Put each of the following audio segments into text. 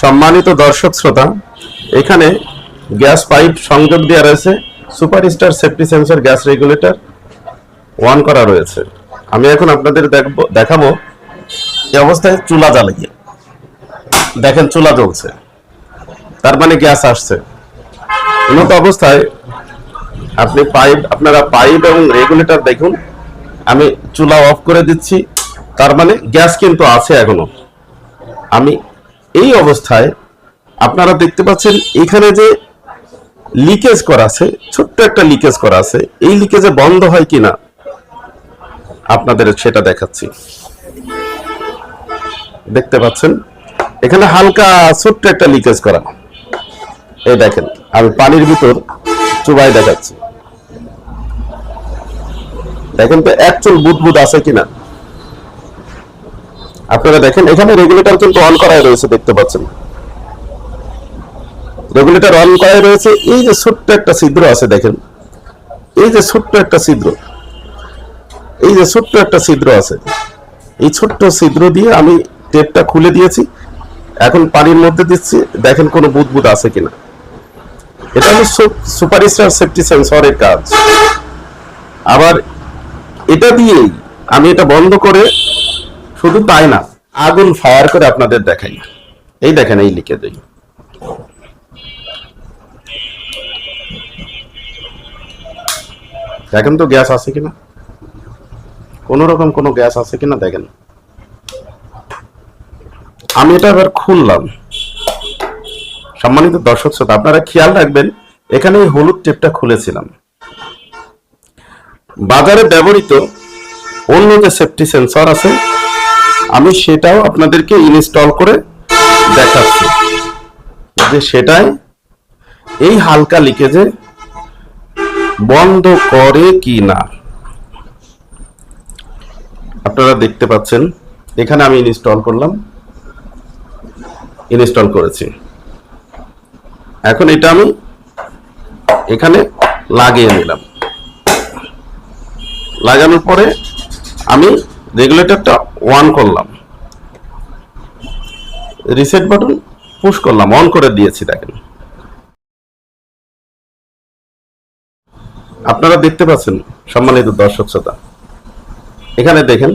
সম্মানিত দর্শক শ্রোতা, এখানে গ্যাস পাইপ সংযোগ দেওয়া রয়েছে, superstar safety sensor gas regulator on করা রয়েছে। আমি এখন আপনাদের দেখাবো এই অবস্থায় চুলা জ্বালিয়ে দেখেন চুলা জ্বলছে, তার মানে গ্যাস আসছে। উন্নত অবস্থায় আপনারা পাইপ এবং রেগুলেটর দেখুন, আমি চুলা অফ করে দিচ্ছি, তার মানে গ্যাস কিন্তু আছে এখনো। আমি এই অবস্থায় আপনারা দেখতে পাচ্ছেন এখানে যে লিকেজ করা আছে, ছোট্ট একটা লিকেজ করা আছে, এই লিকেজে বন্ধ হয় কিনা আপনাদের সেটা দেখাচ্ছি। দেখতে পাচ্ছেন এখানে হালকা ছোট্ট একটা লিকেজ করা, এই দেখেন আমি পানির ভিতর চুবাই দেখাচ্ছি, দেখেন তো এক চুল বুদবুদ আছে কিনা। আপনারা দেখেন এখানে রেগুলেটর কিন্তু অন করাই রয়েছে, দেখতে পাচ্ছেন রেগুলেটর অন করাই রয়েছে। এই যে ছোট্ট একটা ছিদ্র আছে দেখেন, এই যে ছোট্ট একটা ছিদ্র, এই যে ছোট্ট একটা ছিদ্র আছে, এই ছোট্ট ছিদ্র দিয়ে আমি টেপটা খুলে দিয়েছি। এখন পানির মধ্যে দিচ্ছি, দেখেন কোনো বুদবুদ আছে কিনা। এটা হলো সুপারস্টার সেফটি সেন্সরের কাজ। আবার এটা দিয়েই আমি এটা বন্ধ করে শুধু তাই না, আগুন ফায়ার করে আপনাদের দেখাই। এই দেখেন এই লিকেজ, দেখেন তো গ্যাস আছে কিনা, কোন রকম কোনো গ্যাস আছে কিনা দেখেন। আমি এটা এবার খুললাম। সম্মানিত দর্শক শ্রোতা, আপনারা খেয়াল রাখবেন এখানে এই হলুদ টেপটা খুলেছিলাম। বাজারে ব্যবহৃত অন্য যে সেফটি সেন্সর আছে আমি সেটাও আপনাদেরকে ইনস্টল করে দেখাচ্ছি যে সেটাই এই হালকা লিকেজে বন্ধ করে কি না। আপনারা দেখতে পাচ্ছেন এখানে আমি ইনস্টল করলাম, ইনস্টল করেছি। এখন এটা আমি এখানে লাগিয়ে নিলাম। লাগানোর পরে আমি রেগুলেটরটা অন করলাম, রিসেট বাটন পুশ করলাম, অন করে দিয়েছি। দেখেন আপনারা দেখতে পাচ্ছেন সম্মানিত দর্শক শ্রোতা, এখানে দেখেন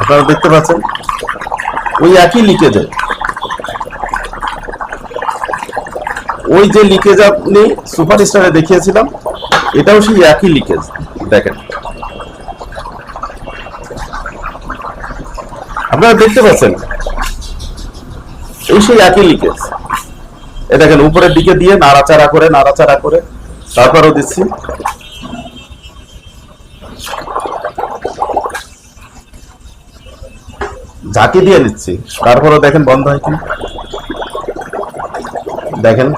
আপনারা দেখতে পাচ্ছেন ওই একই লিকেজে, ওই যে লিকেজ আপনি সুপারস্টারে দেখিয়েছিলাম এটাও সেই একই লিকেজ। দেখেন আপনারা দেখতে পাচ্ছেন এই সেই একই লিকেজ। এ দেখেন উপরের দিকে দিয়ে নাড়াচাড়া করে তারপরও দিচ্ছি। ঝাঁকি দিয়ে নিচ্ছি, তারপরও দেখেন বন্ধ হয় কিনা। দেখেন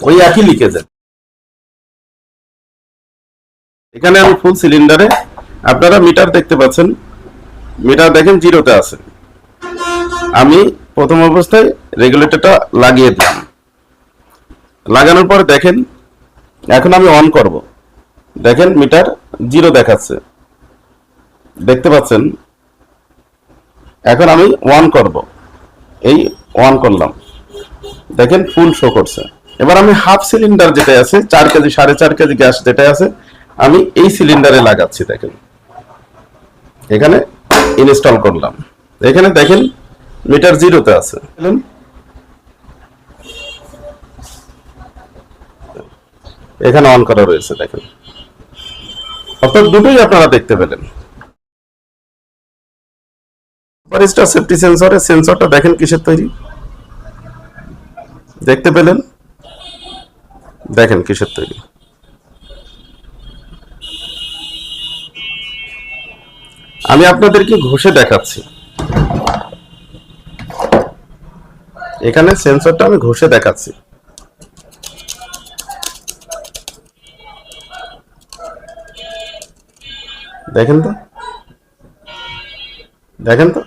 ওই একই লিকেজ। এখানে আমি ফুল সিলিন্ডারে, আপনারা মিটার দেখতে পাচ্ছেন, মিটার দেখেন জিরোতে আছে। আমি প্রথম অবস্থায় রেগুলেটরটা লাগিয়ে দিলাম, লাগানোর পর দেখেন এখন আমি অন করব, দেখেন মিটার জিরো দেখাচ্ছে, দেখতে পাচ্ছেন। এখন আমি অন করব, এই অন করলাম, দেখেন ফুল শো করছে। এবার আমি হাফ সিলিন্ডার যেটা আছে 4 কেজি 4.5 কেজি গ্যাস যেটা আছে আমি এই সিলিন্ডারে লাগাচ্ছি। দেখেন এখানে ইনস্টল করলাম, এখানে দেখেন মিটার জিরোতে আছে, এখানে অন করা রয়েছে। দেখেন অর্থাৎ দুটোই আপনারা দেখতে পেলেন। সুপারস্টার সেফটি সেন্সরের সেন্সরটা দেখেন কিসের তৈরি, দেখতে পেলেন, দেখেন কিসের তৈরি। আমি আপনাদেরকে ঘষে দেখাচ্ছি, এখানে সেন্সরটা আমি ঘষে দেখাচ্ছি। দেখেন তো, দেখেন তো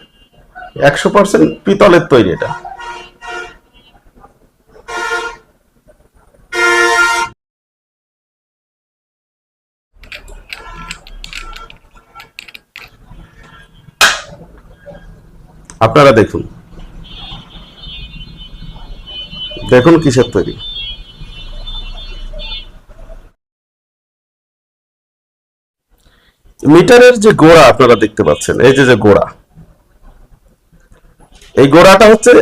100% পিতলের তৈরি এটা। আপনারা দেখুন, দেখুন কিসের তৈরি। মিটারের যে গোড়া আপনারা দেখতে পাচ্ছেন, এই যে গোড়া, এই গোড়াটা হচ্ছে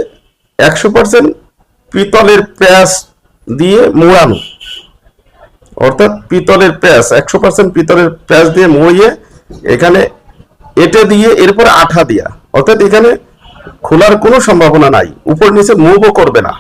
100% পিতলের প্যাঁচ দিয়ে মোড়ানো, অর্থাৎ পিতলের প্যাঁচ 100% পিতলের প্যাঁচ দিয়ে মুড়িয়ে এখানে এটে দিয়ে এরপর আঠা দিয়া, অর্থাৎ এখানে খোলার কোনো সম্ভাবনা নাই, উপর নিচে মুভও করবে না।